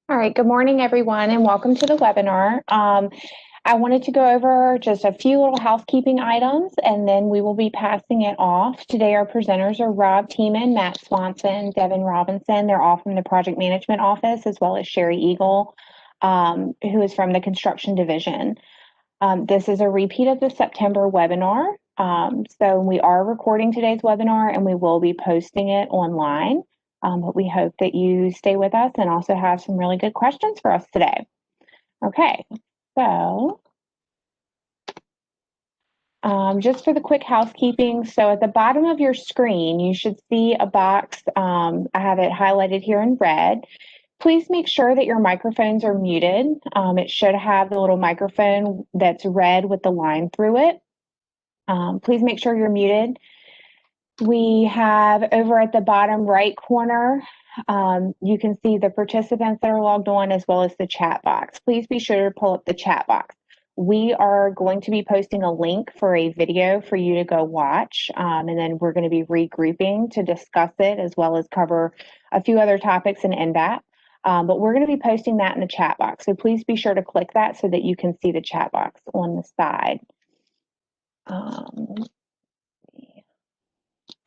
All right, good morning, everyone, and welcome to the webinar. I wanted to go over just a few little housekeeping items, and then we will be passing it off. Today, our presenters are Rob Tieman, Matt Swanson, Devin Robertson. They're all from the Project Management Office, as well as Sherry Eagle, who is from the Construction Division. This is a repeat of the September webinar. So we are recording today's webinar, and we will be posting it online. But we hope that you stay with us and also have some really good questions for us today. Okay, so just for the quick housekeeping, so at the bottom of your screen, you should see a box. I have it highlighted here in red. Please make sure that your microphones are muted. It should have the little microphone that's red with the line through it. Please make sure you're muted. We have over at the bottom right corner, you can see the participants that are logged on as well as the chat box. Please be sure to pull up the chat box. We are going to be posting a link for a video for you to go watch, and then we're going to be regrouping to discuss it as well as cover a few other topics in Nvap. But we're going to be posting that in the chat box. So please be sure to click that so that you can see the chat box on the side.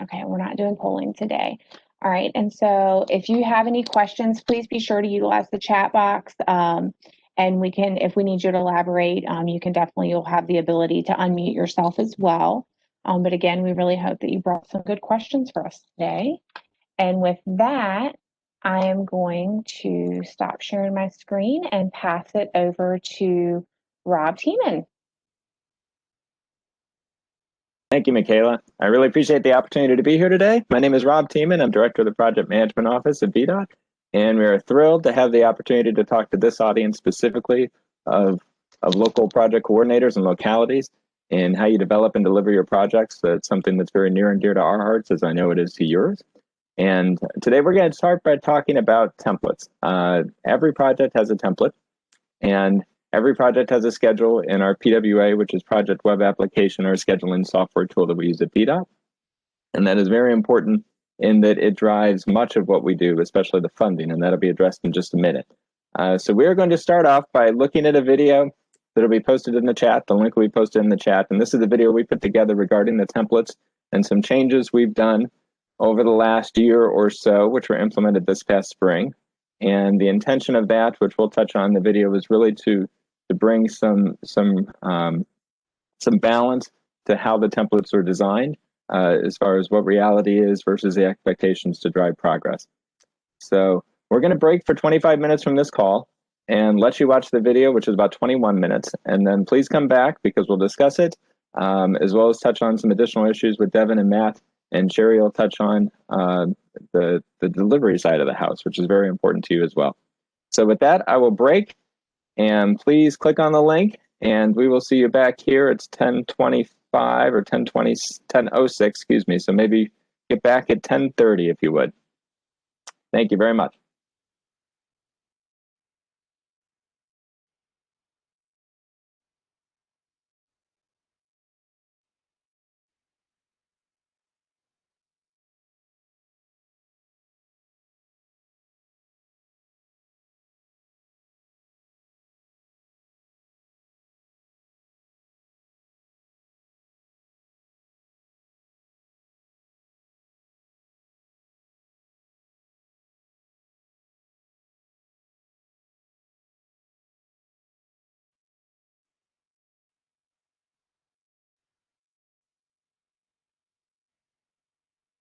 Okay, we're not doing polling today. All right, and so if you have any questions, please be sure to utilize the chat box. And we can, if we need you to elaborate, you can definitely, you'll have the ability to unmute yourself as well. But again, we really hope that you brought some good questions for us today. And with that, I am going to stop sharing my screen and pass it over to Rob Tieman. Thank you, Michaela. I really appreciate the opportunity to be here today. My name is Rob Tieman. I'm Director of the Project Management Office at VDOT, and we are thrilled to have the opportunity to talk to this audience specifically of local project coordinators and localities and how you develop and deliver your projects. That's something that's very near and dear to our hearts, as I know it is to yours. And today we're going to start by talking about templates. Every project has a template, and every project has a schedule in our PWA, which is Project Web Application, our scheduling software tool that we use at VDOT. And that is very important in that it drives much of what we do, especially the funding, and that'll be addressed in just a minute. So we're going to start off by looking at a video that'll be posted in the chat. The link will be posted in the chat. And this is the video we put together regarding the templates and some changes we've done over the last year or so, which were implemented this past spring. And the intention of that, which we'll touch on in the video, is really to bring some balance to how the templates are designed as far as what reality is versus the expectations to drive progress. So we're going to break for 25 minutes from this call and let you watch the video, which is about 21 minutes. And then please come back because we'll discuss it, as well as touch on some additional issues with Devin and Matt. And Sherry will touch on the delivery side of the house, which is very important to you as well. So with that, I will break. And please click on the link, and we will see you back here. It's 10:25 or 10:06, excuse me. So maybe get back at 10:30 if you would. Thank you very much.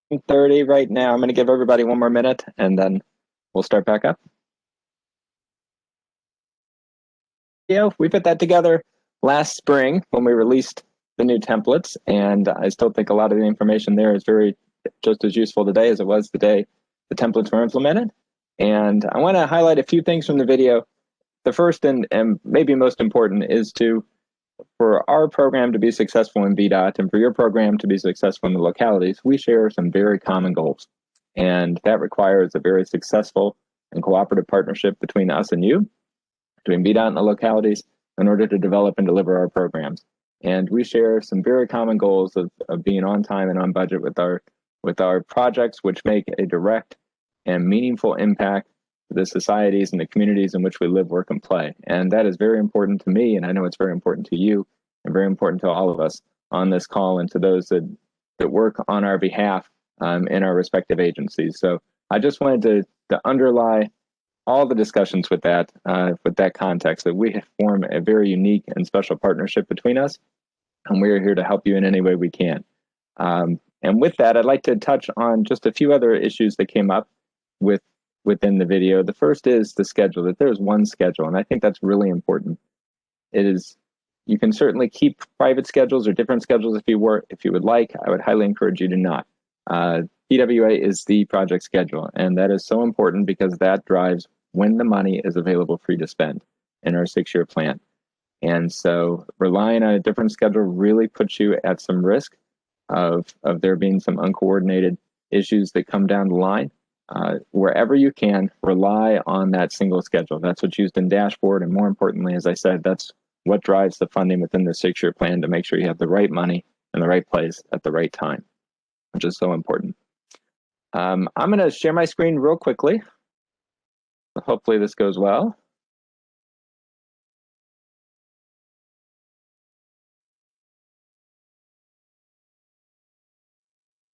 .30 right now. I'm going to give everybody one more minute, and then we'll start back up. We put that together last spring when we released the new templates, and I still think a lot of the information there is just as useful today as it was the day the templates were implemented. And I want to highlight a few things from the video. The first and maybe most important is for our program to be successful in VDOT and for your program to be successful in the localities, we share some very common goals. And that requires a very successful and cooperative partnership between us and you, between VDOT and the localities, in order to develop and deliver our programs. And we share some very common goals of being on time and on budget with our projects, which make a direct and meaningful impact the societies and the communities in which we live, work, and play. And that is very important to me, and I know it's very important to you, and very important to all of us on this call, and to those that work on our behalf in our respective agencies. So I just wanted to underlie all the discussions with that context, that we form a very unique and special partnership between us, and we're here to help you in any way we can. And with that, I'd like to touch on just a few other issues that came up within the video. The first is the schedule, that there's one schedule, and I think that's really important. You can certainly keep private schedules or different schedules if you would like. I would highly encourage you to not. PWA is the project schedule, and that is so important because that drives when the money is available for you to spend in our 6-year plan. And so relying on a different schedule really puts you at some risk of there being some uncoordinated issues that come down the line. Wherever you can, rely on that single schedule. That's what's used in dashboard, and more importantly, as I said, that's what drives the funding within the 6-year plan to make sure you have the right money in the right place at the right time, which is so important. I'm going to share my screen real quickly. Hopefully this goes well.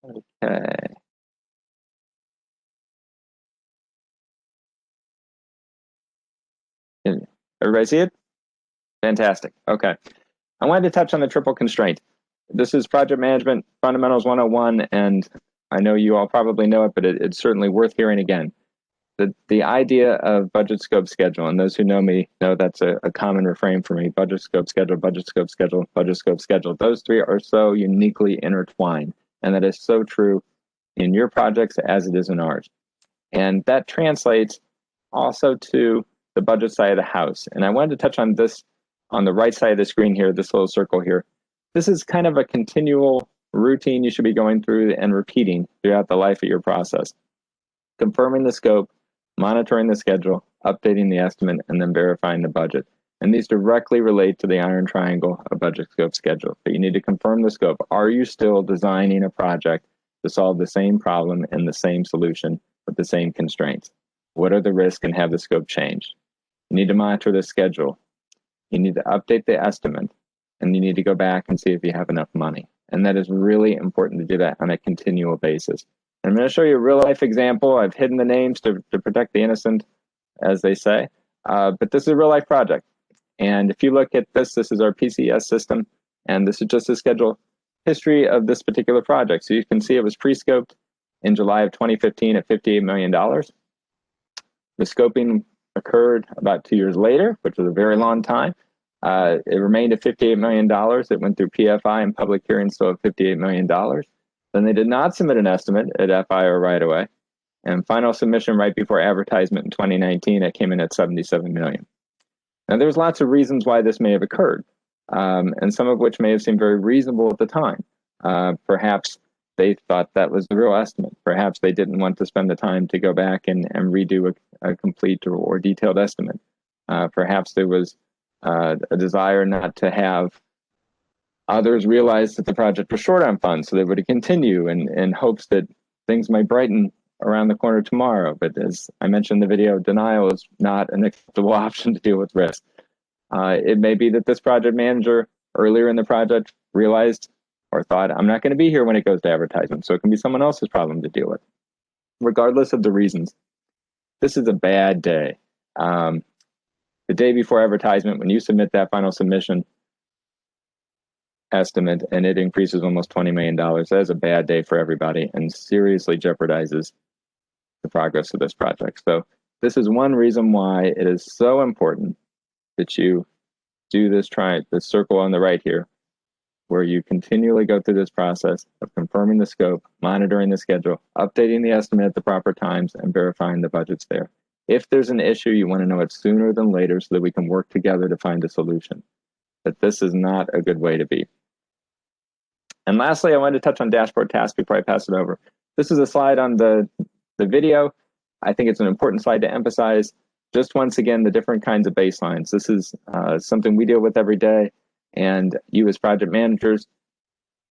Okay. Everybody see it? Fantastic. Okay. I wanted to touch on the triple constraint. This is Project Management Fundamentals 101, and I know you all probably know it, but it's certainly worth hearing again. The idea of budget, scope, schedule, and those who know me know that's a common refrain for me: budget, scope, schedule, budget, scope, schedule, budget, scope, schedule. Those three are so uniquely intertwined, and that is so true in your projects as it is in ours. And that translates also to the budget side of the house. And I wanted to touch on this on the right side of the screen here, this little circle here. This is kind of a continual routine you should be going through and repeating throughout the life of your process. Confirming the scope, monitoring the schedule, updating the estimate, and then verifying the budget. And these directly relate to the iron triangle of budget, scope, schedule. But you need to confirm the scope. Are you still designing a project to solve the same problem and the same solution with the same constraints? What are the risks, and have the scope changed? You need to monitor the schedule. You need to update the estimate, and you need to go back and see if you have enough money. And that is really important to do that on a continual basis. And I'm going to show you a real life example. I've hidden the names to protect the innocent, as they say, but this is a real life project. And if you look at this is our PCS system, and this is just a schedule history of this particular project. So you can see it was pre-scoped in July of 2015 at $58 million. The scoping occurred about 2 years later, which was a very long time. It remained at $58 million. It went through PFI and public hearings, still at $58 million. Then they did not submit an estimate at FI or right away. And final submission right before advertisement in 2019, it came in at $77 million. Now, there's lots of reasons why this may have occurred, and some of which may have seemed very reasonable at the time. Perhaps they thought that was the real estimate. Perhaps they didn't want to spend the time to go back and redo a complete or detailed estimate. Perhaps there was a desire not to have others realize that the project was short on funds, so they would continue in hopes that things might brighten around the corner tomorrow. But as I mentioned in the video, denial is not an acceptable option to deal with risk. It may be that this project manager earlier in the project realized or thought, I'm not going to be here when it goes to advertisement, so it can be someone else's problem to deal with. Regardless of the reasons, this is a bad day. The day before advertisement, when you submit that final submission estimate and it increases almost $20 million, that is a bad day for everybody and seriously jeopardizes the progress of this project. So this is one reason why it is so important that you do this circle on the right here, where you continually go through this process of confirming the scope, monitoring the schedule, updating the estimate at the proper times, and verifying the budget's there. If there's an issue, you want to know it sooner than later so that we can work together to find a solution. But this is not a good way to be. And lastly, I wanted to touch on dashboard tasks before I pass it over. This is a slide on the video. I think it's an important slide to emphasize just once again the different kinds of baselines. This is something we deal with every day, and you as project managers,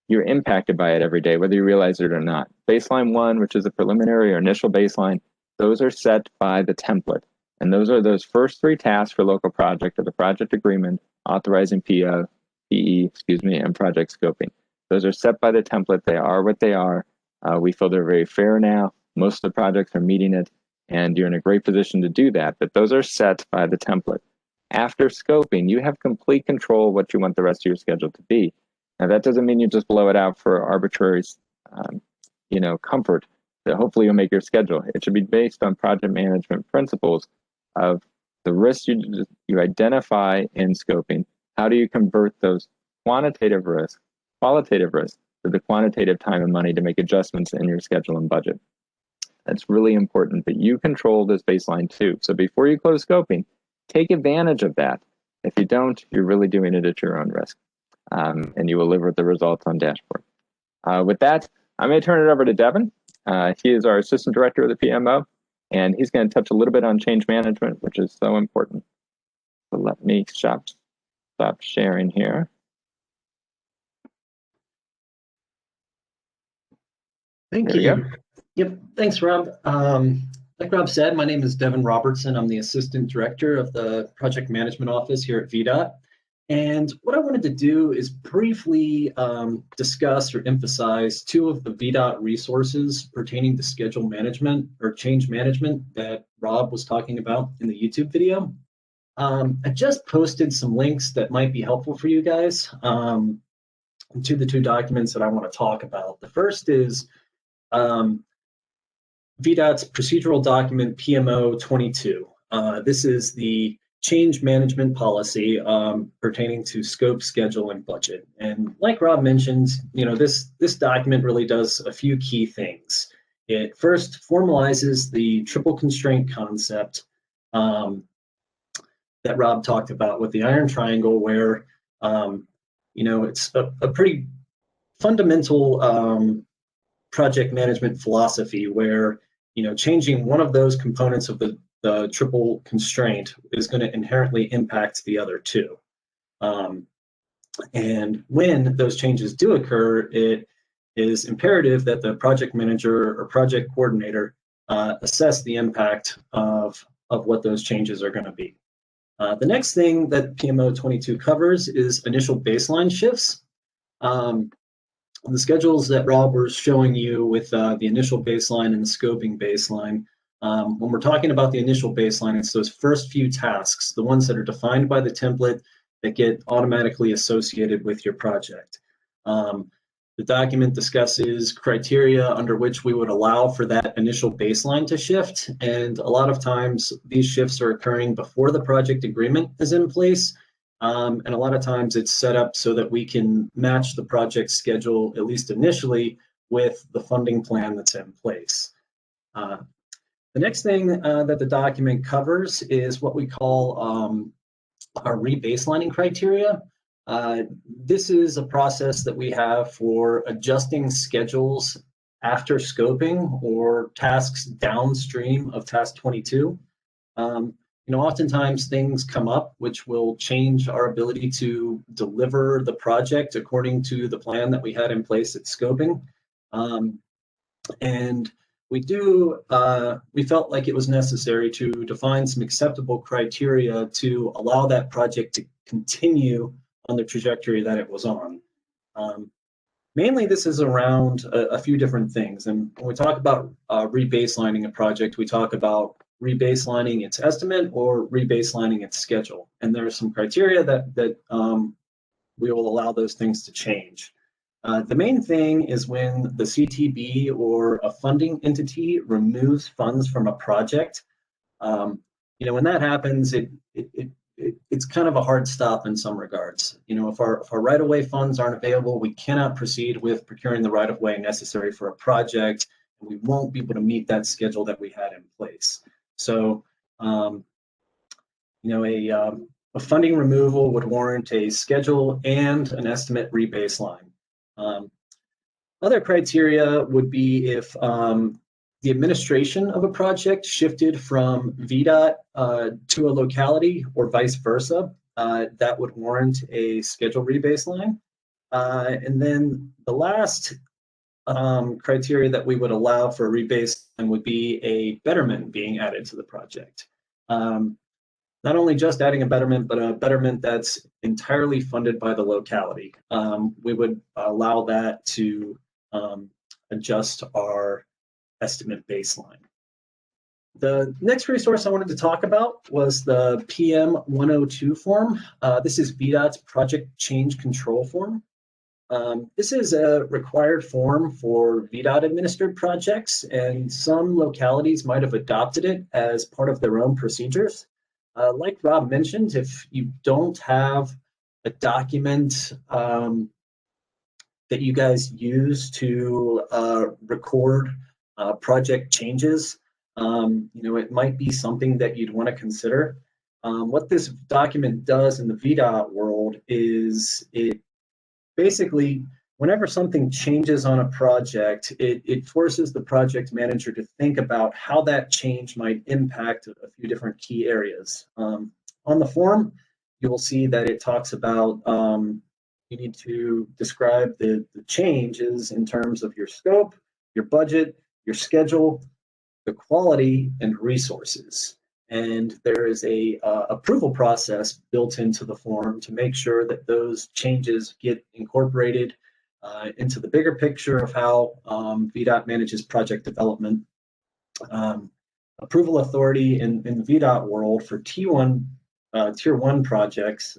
you're impacted by it every day, whether you realize it or not. Baseline 1, which is a preliminary or initial baseline, those are set by the template. And those are those first 3 tasks for local project or the project agreement, authorizing PE, and project scoping. Those are set by the template. They are what they are. We feel they're very fair now. Most of the projects are meeting it, and you're in a great position to do that. But those are set by the template. After scoping, you have complete control of what you want the rest of your schedule to be. Now, that doesn't mean you just blow it out for arbitrary, comfort. That hopefully you'll make your schedule. It should be based on project management principles of the risks you identify in scoping. How do you convert those qualitative risks to the quantitative time and money to make adjustments in your schedule and budget? That's really important that you control this baseline too. So before you close scoping, take advantage of that. If you don't, you're really doing it at your own risk, and you will live with the results on dashboard. With that, I'm going to turn it over to Devin. He is our assistant director of the PMO, and he's going to touch a little bit on change management, which is so important. So let me stop sharing here. Thank you. Yep, thanks, Rob. Like Rob said, my name is Devin Robertson. I'm the assistant director of the project management office here at VDOT. And what I wanted to do is briefly discuss or emphasize 2 of the VDOT resources pertaining to schedule management or change management that Rob was talking about in the YouTube video. I just posted some links that might be helpful for you guys to the 2 documents that I want to talk about. The first is VDOT's procedural document PMO 22. This is the change management policy pertaining to scope, schedule, and budget. And like Rob mentioned, this document really does a few key things. It first formalizes the triple constraint concept that Rob talked about with the iron triangle, where it's a pretty fundamental project management philosophy where changing one of those components of the triple constraint is going to inherently impact the other 2. And when those changes do occur, it is imperative that the project manager or project coordinator assess the impact of what those changes are going to be. The next thing that PMO 22 covers is initial baseline shifts. The schedules that Rob was showing you with the initial baseline and the scoping baseline, when we're talking about the initial baseline, it's those first few tasks, the ones that are defined by the template that get automatically associated with your project. The document discusses criteria under which we would allow for that initial baseline to shift, and a lot of times these shifts are occurring before the project agreement is in place. And a lot of times it's set up so that we can match the project schedule, at least initially, with the funding plan that's in place. The next thing that the document covers is what we call our rebaselining criteria. This is a process that we have for adjusting schedules after scoping or tasks downstream of task 22. Oftentimes things come up which will change our ability to deliver the project according to the plan that we had in place at scoping. And we felt like it was necessary to define some acceptable criteria to allow that project to continue on the trajectory that it was on. Mainly this is around a few different things. And when we talk about rebaselining a project, we talk about rebaselining its estimate or rebaselining its schedule. And there are some criteria that we will allow those things to change. The main thing is when the CTB or a funding entity removes funds from a project. When that happens, it's kind of a hard stop in some regards. If our right-of-way funds aren't available, we cannot proceed with procuring the right-of-way necessary for a project, and we won't be able to meet that schedule that we had in place. So, a funding removal would warrant a schedule and an estimate rebaseline. Other criteria would be if the administration of a project shifted from VDOT to a locality or vice versa, that would warrant a schedule rebaseline. And then the last criteria that we would allow for a rebaseline would be a betterment being added to the project. Not only just adding a betterment, but a betterment that's entirely funded by the locality. We would allow that to adjust our estimate baseline. The next resource I wanted to talk about was the PM 102 form. This is VDOT's Project Change Control form. This is a required form for VDOT administered projects, and some localities might have adopted it as part of their own procedures. Like Rob mentioned, if you don't have a document that you guys use to record project changes, it might be something that you'd want to consider. What this document does in the VDOT world is it basically, whenever something changes on a project, it forces the project manager to think about how that change might impact a few different key areas. On the form, you will see that it talks about you need to describe the changes in terms of your scope, your budget, your schedule, the quality, and resources. And there is a approval process built into the form to make sure that those changes get incorporated into the bigger picture of how VDOT manages project development. Approval authority in the VDOT world for Tier 1 projects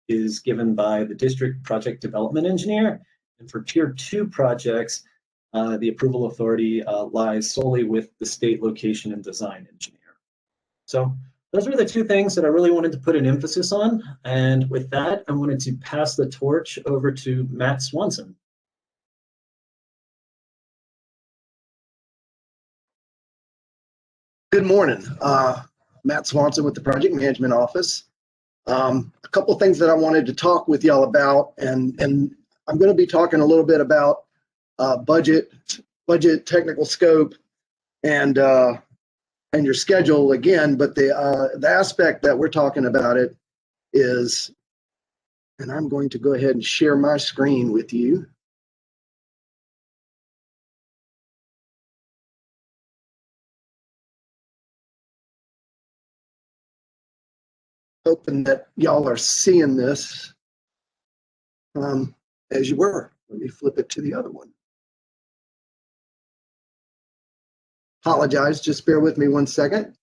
is given by the district project development engineer, and for Tier 2 projects, the approval authority lies solely with the state location and design engineer. So those were the two things that I really wanted to put an emphasis on. And with that, I wanted to pass the torch over to Matt Swanson. Good morning. Matt Swanson with the Project Management Office. A couple of things that I wanted to talk with y'all about, and I'm going to be talking a little bit about budget, technical scope, and your schedule again. But the aspect that we're talking about it is, and I'm going to go ahead and share my screen with you. Hoping that y'all are seeing this as you were. Let me flip it to the other one. Apologize, just bear with me one second.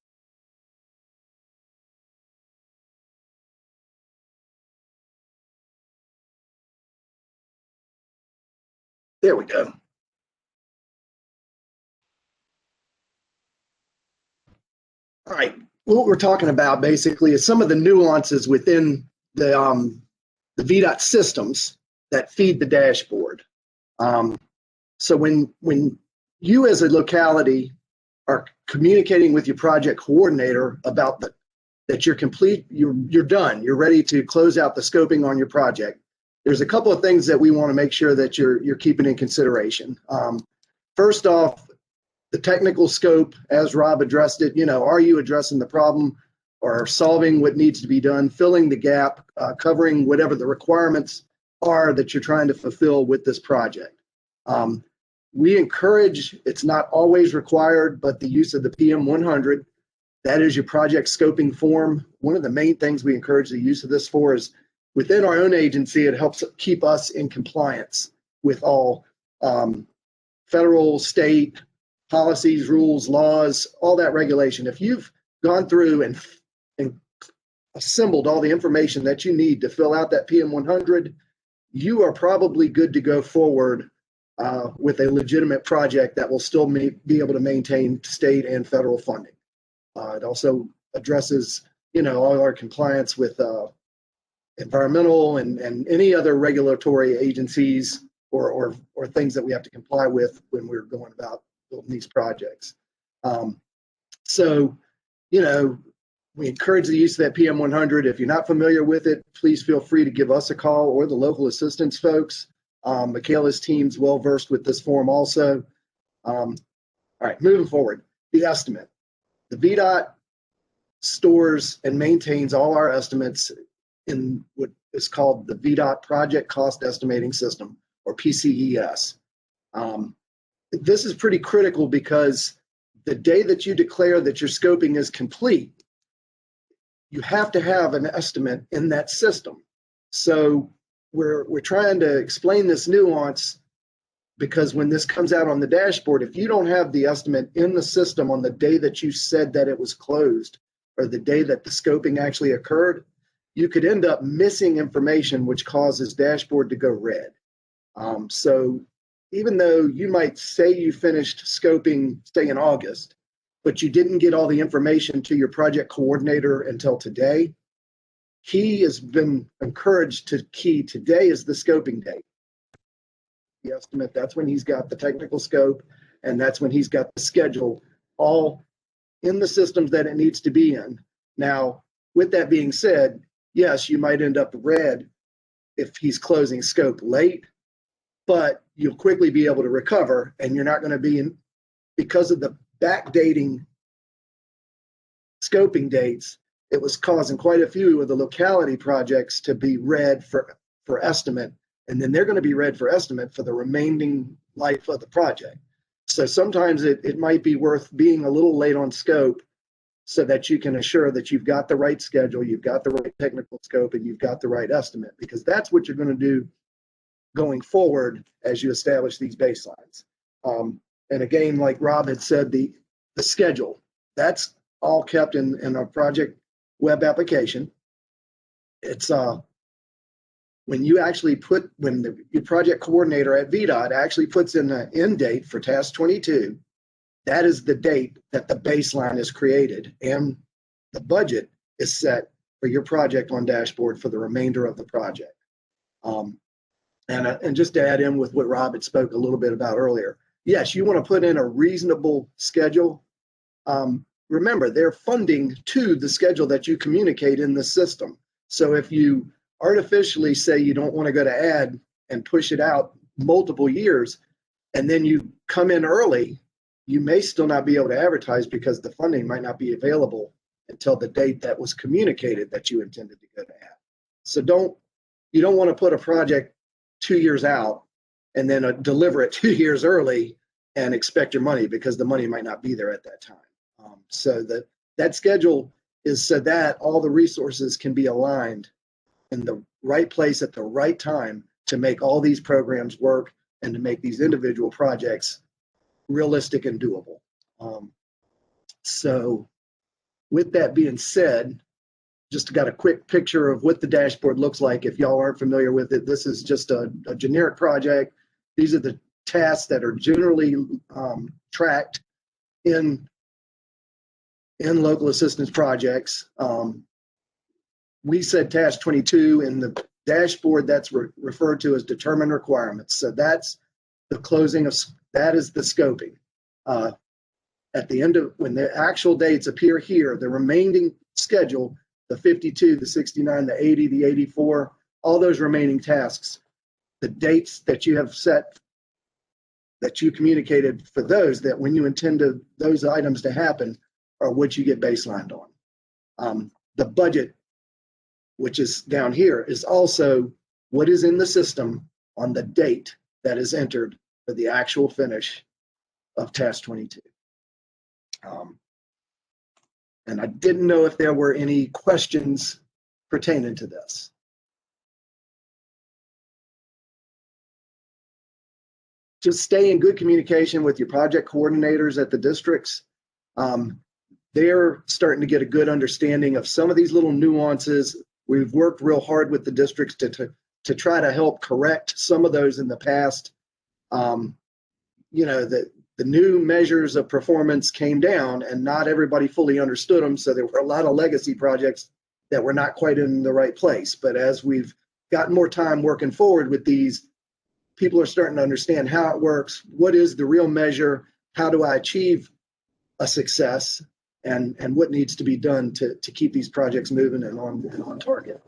There we go. All right, what we're talking about basically is some of the nuances within the VDOT systems that feed the dashboard. So when you as a locality are communicating with your project coordinator about that you're complete, you're done, you're ready to close out the scoping on your project, there's a couple of things that we want to make sure that you're keeping in consideration. First off, the technical scope, as Rob addressed it, are you addressing the problem or solving what needs to be done, filling the gap, covering whatever the requirements are that you're trying to fulfill with this project. We encourage, it's not always required, but the use of the PM 100. That is your project scoping form. One of the main things we encourage the use of this for is within our own agency, it helps keep us in compliance with all federal, state policies, rules, laws, all that regulation. If you've gone through and assembled all the information that you need to fill out that PM 100, you are probably good to go forward with a legitimate project that will still be able to maintain state and federal funding. It also addresses, all our compliance with environmental and any other regulatory agencies or things that we have to comply with when we're going about building these projects. We encourage the use of that PM 100. If you're not familiar with it, please feel free to give us a call or the local assistance folks. Michaela's team's well versed with this form also. All right, moving forward, the estimate. The VDOT stores and maintains all our estimates in what is called the VDOT Project Cost Estimating System, or PCES. This is pretty critical because the day that you declare that your scoping is complete, you have to have an estimate in that system. So we're trying to explain this nuance, because when this comes out on the dashboard, if you don't have the estimate in the system on the day that you said that it was closed or the day that the scoping actually occurred, you could end up missing information, which causes dashboard to go red. So even though you might say you finished scoping, say in August, but you didn't get all the information to your project coordinator until today, he has been encouraged to key today as the scoping date. The estimate, that's when he's got the technical scope, and that's when he's got the schedule all in the systems that it needs to be in. Now, with that being said, yes, you might end up red if he's closing scope late, but you'll quickly be able to recover, and you're not going to be in, because of the backdating scoping dates, it was causing quite a few of the locality projects to be red for estimate, and then they're going to be red for estimate for the remaining life of the project. So sometimes it might be worth being a little late on scope so that you can assure that you've got the right schedule, you've got the right technical scope, and you've got the right estimate, because that's what you're going to do going forward as you establish these baselines. And again, like Rob had said, the schedule, that's all kept in our project web application. It's when you actually put, your project coordinator at VDOT actually puts in the end date for task 22, that is the date that the baseline is created, and the budget is set for your project on dashboard for the remainder of the project. And just to add in with what Rob had spoke a little bit about earlier, yes, you want to put in a reasonable schedule. Remember, they're funding to the schedule that you communicate in the system. So if you artificially say you don't want to go to ad and push it out multiple years, and then you come in early, you may still not be able to advertise because the funding might not be available until the date that was communicated that you intended to go to ad. So you don't want to put a project 2 years out and then deliver it 2 years early and expect your money, because the money might not be there at that time. So that schedule is so that all the resources can be aligned in the right place at the right time to make all these programs work and to make these individual projects realistic and doable. So with that being said, just got a quick picture of what the dashboard looks like. If y'all aren't familiar with it, this is just a generic project. These are the tasks that are generally tracked in local assistance projects. We said task 22 in the dashboard, that's referred to as determined requirements. So that's the closing of, that is the scoping. At the end of, when the actual dates appear here, the remaining schedule, the 52, the 69, the 80, the 84, all those remaining tasks, the dates that you have set, that you communicated for those, that when you intend those items to happen, are what you get baselined on. The budget, which is down here, is also what is in the system on the date that is entered for the actual finish of task 22. And I didn't know if there were any questions pertaining to this. Just stay in good communication with your project coordinators at the districts. They're starting to get a good understanding of some of these little nuances. We've worked real hard with the districts to try to help correct some of those in the past. You know, the new measures of performance came down and not everybody fully understood them. So there were a lot of legacy projects that were not quite in the right place. But as we've gotten more time working forward with these, people are starting to understand how it works. What is the real measure? How do I achieve a success? And what needs to be done to keep these projects moving and on target.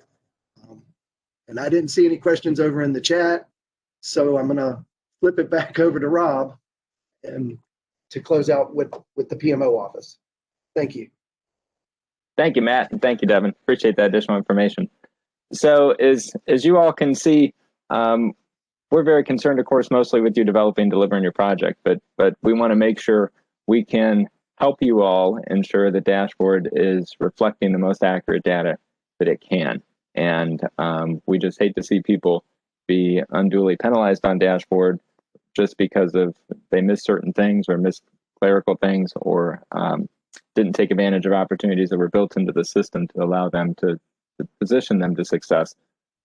And I didn't see any questions over in the chat, so I'm going to flip it back over to Rob and to close out with the PMO office. Thank you. Thank you, Matt, and thank you, Devin. Appreciate that additional information. So as you all can see, we're very concerned, of course, mostly with you developing, delivering your project, but we want to make sure we can help you all ensure the dashboard is reflecting the most accurate data that it can. And we just hate to see people be unduly penalized on dashboard just because of they missed certain things or missed clerical things or didn't take advantage of opportunities that were built into the system to allow them to position them to success,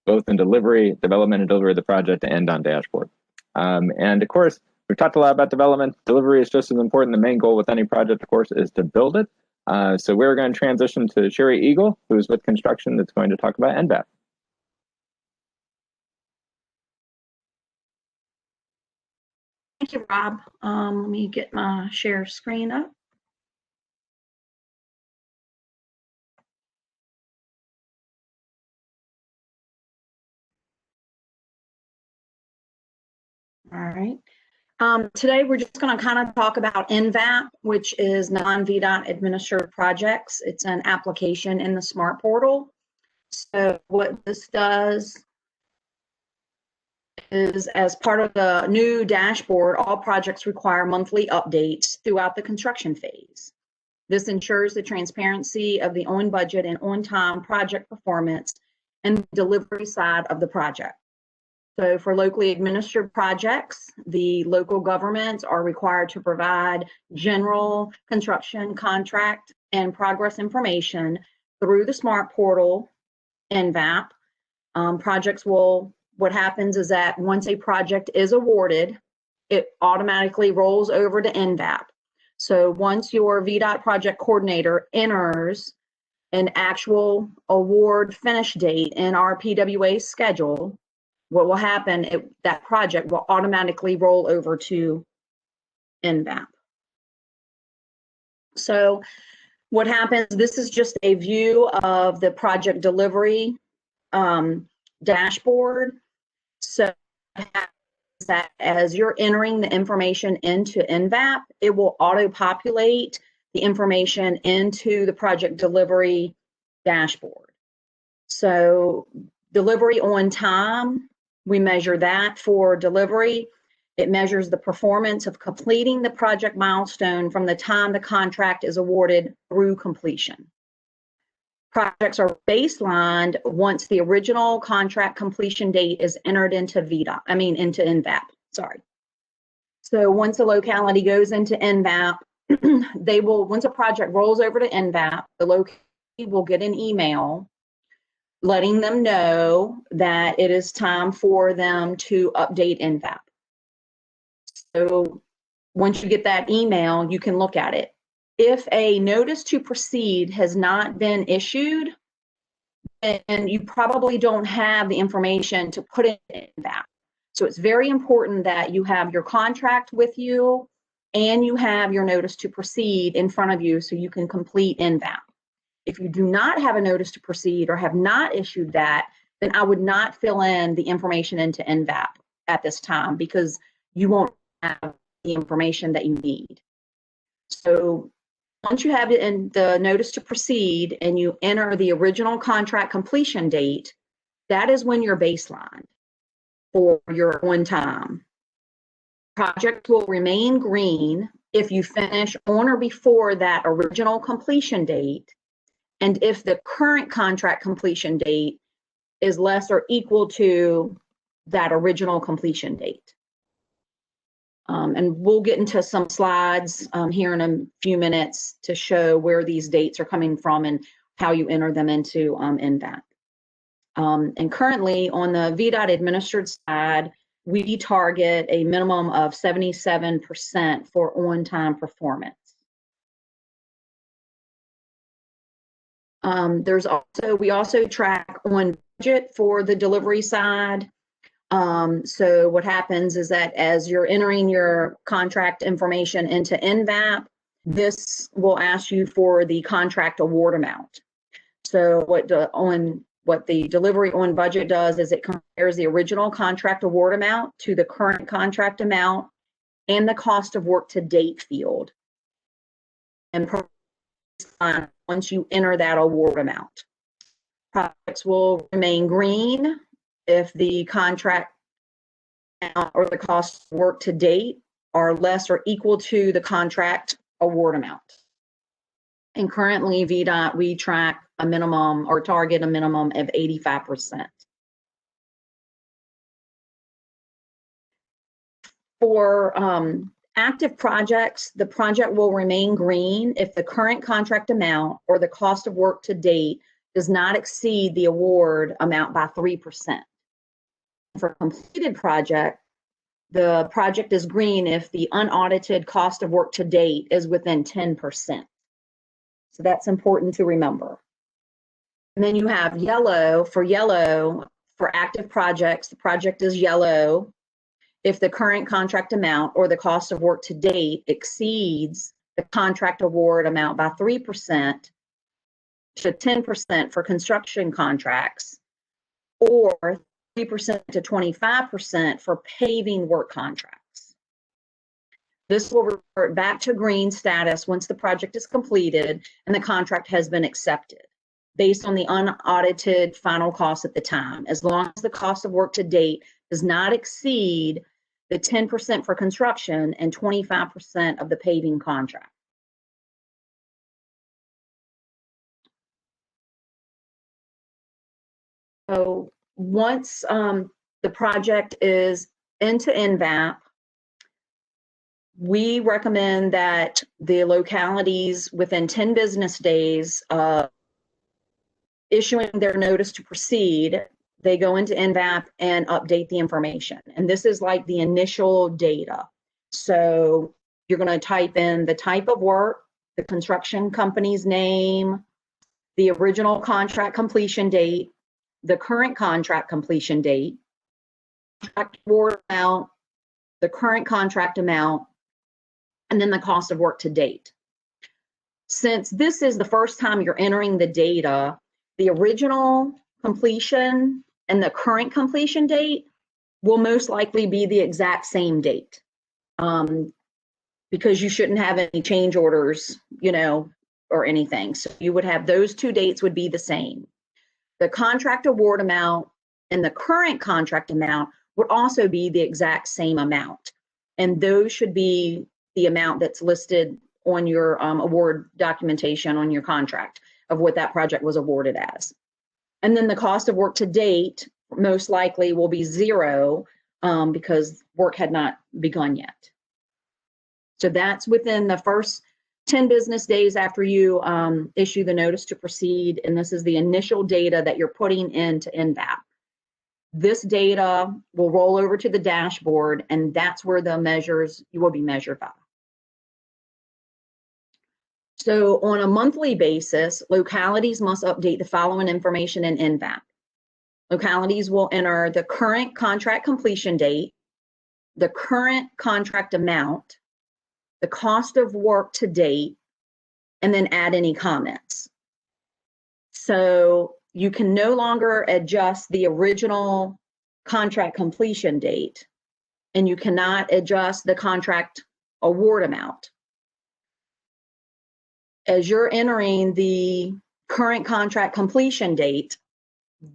both in delivery, development and delivery of the project and on dashboard. And of course, we've talked a lot about development. Delivery is just as important. The main goal with any project, of course, is to build it. So we're going to transition to Sherry Eagle, who's with construction, that's going to talk about Nvap. Thank you, Rob. Let me get my share screen up. All right. Today, we're just going to kind of talk about Nvap, which is non-VDOT administered projects. It's an application in the Smart Portal. So what this does is, as part of the new dashboard, all projects require monthly updates throughout the construction phase. This ensures the transparency of the on budget and on time project performance and the delivery side of the project. So for locally administered projects, the local governments are required to provide general construction contract and progress information through the Smart Portal, Nvap. What happens is that once a project is awarded, it automatically rolls over to Nvap. So once your VDOT project coordinator enters an actual award finish date in our PWA schedule, what will happen, that project will automatically roll over to Nvap. So what happens, this is just a view of the project delivery dashboard. So that as you're entering the information into Nvap, it will auto-populate the information into the project delivery dashboard. So delivery on time, we measure that for delivery. It measures the performance of completing the project milestone from the time the contract is awarded through completion. Projects are baselined once the original contract completion date is entered into into Nvap, sorry. So once a locality goes into Nvap, once a project rolls over to Nvap, the locality will get an email letting them know that it is time for them to update Nvap. So once you get that email, you can look at it. If a notice to proceed has not been issued, then you probably don't have the information to put in Nvap. So it's very important that you have your contract with you and you have your notice to proceed in front of you so you can complete Nvap. If you do not have a notice to proceed or have not issued that, then I would not fill in the information into Nvap at this time because you won't have the information that you need. So once you have it in the notice to proceed and you enter the original contract completion date, that is when you're baseline for your on time. Project will remain green if you finish on or before that original completion date, and if the current contract completion date is less or equal to that original completion date. And we'll get into some slides here in a few minutes to show where these dates are coming from and how you enter them into Nvap. And currently on the VDOT administered side, we target a minimum of 77% for on-time performance. We also track on budget for the delivery side. So what happens is that as you're entering your contract information into Nvap, this will ask you for the contract award amount. So what the delivery on budget does is it compares the original contract award amount to the current contract amount and the cost of work to date field. And once you enter that award amount, projects will remain green if the contract or the cost of work to date are less or equal to the contract award amount. And currently, VDOT, we track a minimum or target a minimum of 85%. For active projects, the project will remain green if the current contract amount or the cost of work to date does not exceed the award amount by 3%. For a completed project, the project is green if the unaudited cost of work to date is within 10%. So that's important to remember. And then you have yellow. For active projects, the project is yellow if the current contract amount or the cost of work to date exceeds the contract award amount by 3% to 10% for construction contracts, or 3% to 25% for paving work contracts. This will revert back to green status once the project is completed and the contract has been accepted, based on the unaudited final cost at the time, as long as the cost of work to date does not exceed the 10% for construction and 25% of the paving contract. So once the project is into Nvap, we recommend that the localities within 10 business days issuing their notice to proceed, they go into Nvap and update the information. And this is like the initial data. So you're going to type in the type of work, the construction company's name, the original contract completion date, the current contract completion date, contract award amount, the current contract amount, and then the cost of work to date. Since this is the first time you're entering the data, the original completion and the current completion date will most likely be the exact same date, because you shouldn't have any change orders, or anything. So you would have those two dates would be the same. The contract award amount and the current contract amount would also be the exact same amount. And those should be the amount that's listed on your award documentation on your contract of what that project was awarded as. And then the cost of work to date most likely will be 0 because work had not begun yet. So that's within the first 10 business days after you issue the notice to proceed. And this is the initial data that you're putting into Nvap. This data will roll over to the dashboard, and that's where the measures you will be measured by. So on a monthly basis, localities must update the following information in Nvap. Localities will enter the current contract completion date, the current contract amount, the cost of work to date, and then add any comments. So you can no longer adjust the original contract completion date, and you cannot adjust the contract award amount. As you're entering the current contract completion date,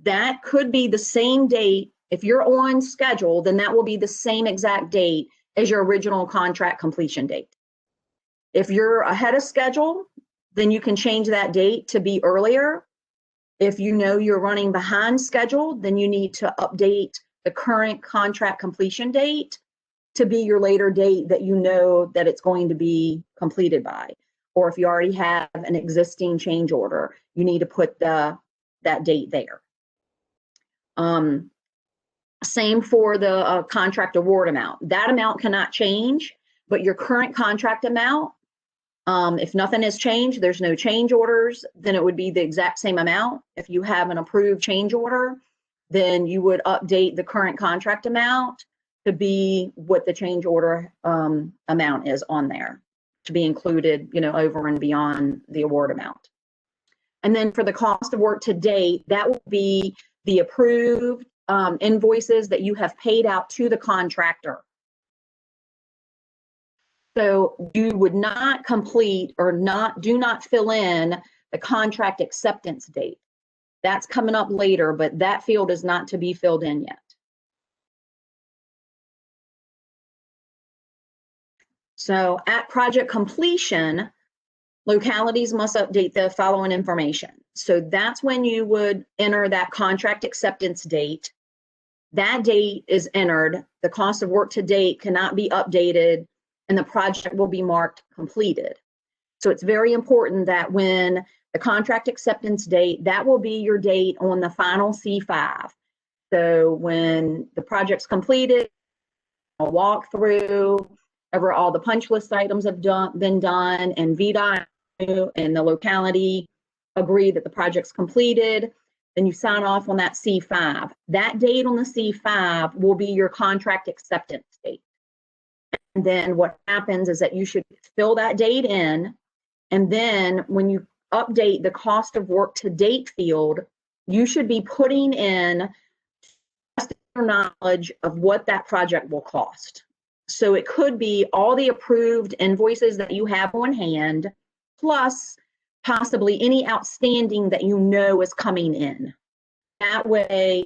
that could be the same date. If you're on schedule, then that will be the same exact date as your original contract completion date. If you're ahead of schedule, then you can change that date to be earlier. If you know you're running behind schedule, then you need to update the current contract completion date to be your later date that you know that it's going to be completed by. Or if you already have an existing change order, you need to put that date there. Same for the contract award amount. That amount cannot change, but your current contract amount, if nothing has changed, there's no change orders, then it would be the exact same amount. If you have an approved change order, then you would update the current contract amount to be what the change order amount is on there, to be included, over and beyond the award amount. And then for the cost of work to date, that will be the approved invoices that you have paid out to the contractor. So you would not complete or do not fill in the contract acceptance date. That's coming up later, but that field is not to be filled in yet. So at project completion, localities must update the following information. So that's when you would enter that contract acceptance date. That date is entered. The cost of work to date cannot be updated, and the project will be marked completed. So it's very important that when the contract acceptance date, that will be your date on the final C5. So when the project's completed, a walkthrough, over all the punch list items have been done, and VDOT and the locality agree that the project's completed, then you sign off on that C5. That date on the C5 will be your contract acceptance date. And then what happens is that you should fill that date in, and then when you update the cost of work to date field, you should be putting in your knowledge of what that project will cost. So it could be all the approved invoices that you have on hand, plus possibly any outstanding that you know is coming in. That way,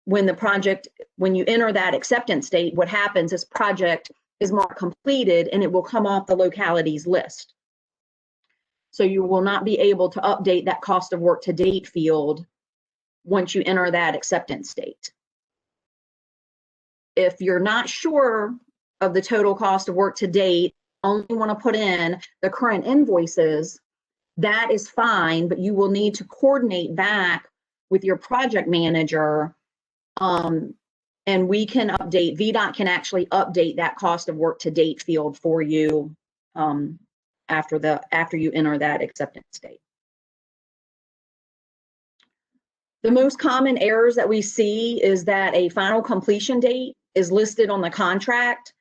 when you enter that acceptance date, what happens is project is marked completed and it will come off the localities list. So you will not be able to update that cost of work to date field once you enter that acceptance date. If you're not sure of the total cost of work to date, only want to put in the current invoices, that is fine, but you will need to coordinate back with your project manager, and we can update, VDOT can actually update that cost of work to date field for you after you enter that acceptance date. The most common errors that we see is that a final completion date is listed on the contract,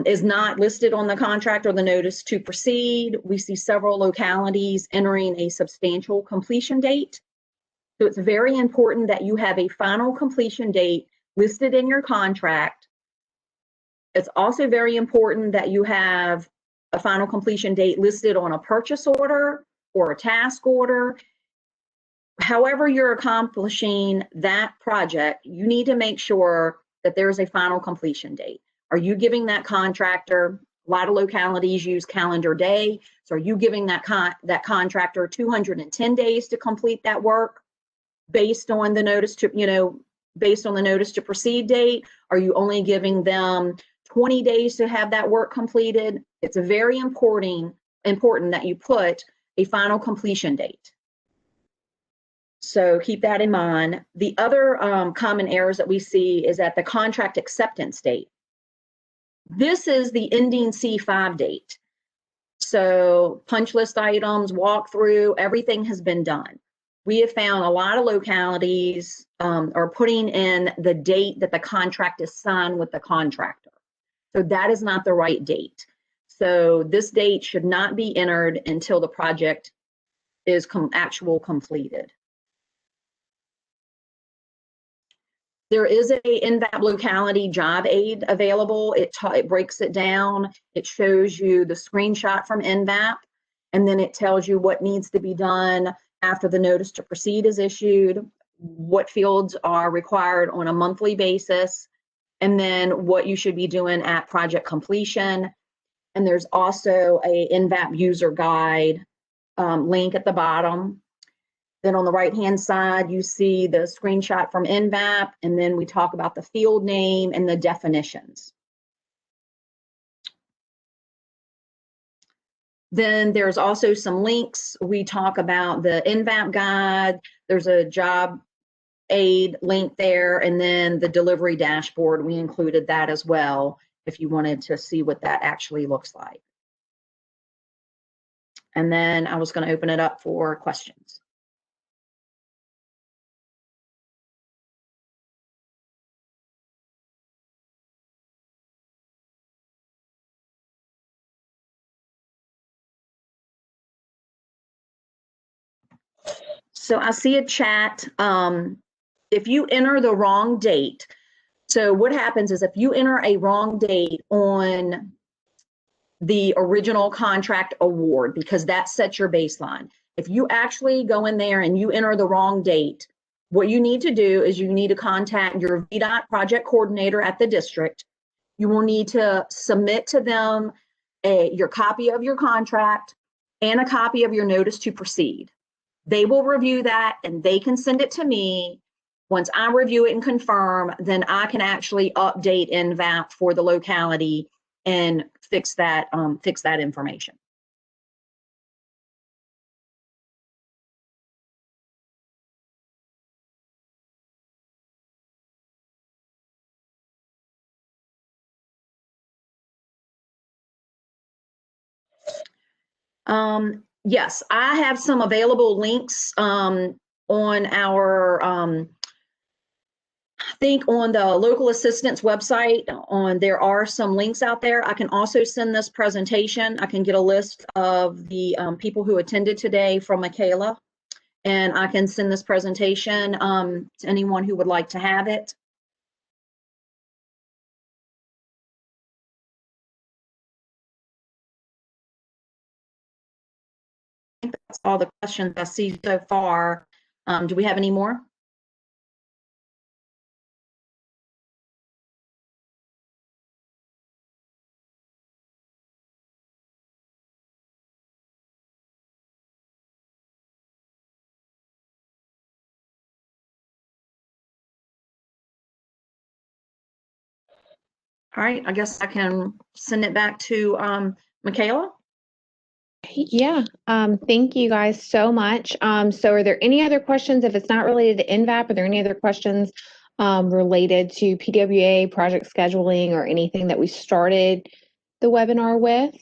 is not listed on the contract or the notice to proceed. We see several localities entering a substantial completion date. So it's very important that you have a final completion date listed in your contract. It's also very important that you have a final completion date listed on a purchase order or a task order. However you're accomplishing that project, you need to make sure that there's a final completion date. Are you giving that contractor, a lot of localities use calendar day, so are you giving that contractor 210 days to complete that work based on the notice to, based on the notice to proceed date? Are you only giving them 20 days to have that work completed? It's very important that you put a final completion date. So keep that in mind. The other common errors that we see is at the contract acceptance date. This is the ending C5 date. So punch list items, walkthrough, everything has been done. We have found a lot of localities are putting in the date that the contract is signed with the contractor. So that is not the right date. So this date should not be entered until the project is completed. There is a Nvap locality job aid available. It breaks it down. It shows you the screenshot from Nvap, and then it tells you what needs to be done after the notice to proceed is issued, what fields are required on a monthly basis, and then what you should be doing at project completion. And there's also a Nvap user guide link at the bottom. Then on the right-hand side, you see the screenshot from Nvap, and then we talk about the field name and the definitions. Then there's also some links. We talk about the Nvap guide. There's a job aid link there, and then the delivery dashboard. We included that as well if you wanted to see what that actually looks like. And then I was going to open it up for questions. So I see a chat. If you enter the wrong date, so what happens is if you enter a wrong date on the original contract award, because that sets your baseline, if you actually go in there and you enter the wrong date, what you need to do is you need to contact your VDOT project coordinator at the district. You will need to submit to them your copy of your contract and a copy of your notice to proceed. They will review that and they can send it to me. Once I review it and confirm, then I can actually update Nvap for the locality and fix that information. Yes, I have some available links on our, I think on the local assistance website, there are some links out there. I can also send this presentation. I can get a list of the people who attended today from Michaela, and I can send this presentation to anyone who would like to have it. I think that's all the questions I see so far. Do we have any more? All right, I guess I can send it back to Michaela. Yeah, thank you guys so much. So are there any other questions? If it's not related to Nvap, are there any other questions related to PWA project scheduling or anything that we started the webinar with?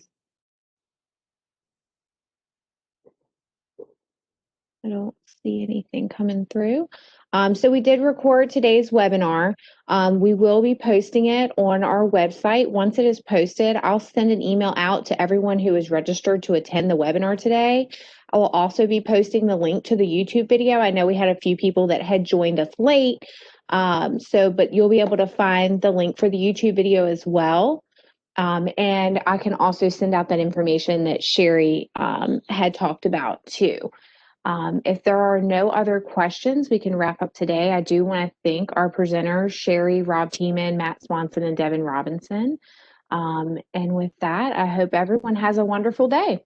I don't see anything coming through. So we did record today's webinar. We will be posting it on our website. Once it is posted, I'll send an email out to everyone who is registered to attend the webinar today. I will also be posting the link to the YouTube video. I know we had a few people that had joined us late, but you'll be able to find the link for the YouTube video as well. And I can also send out that information that Sherry had talked about too. If there are no other questions, we can wrap up today. I do want to thank our presenters, Sherry, Rob Tieman, Matt Swanson, and Devin Robertson. And with that, I hope everyone has a wonderful day.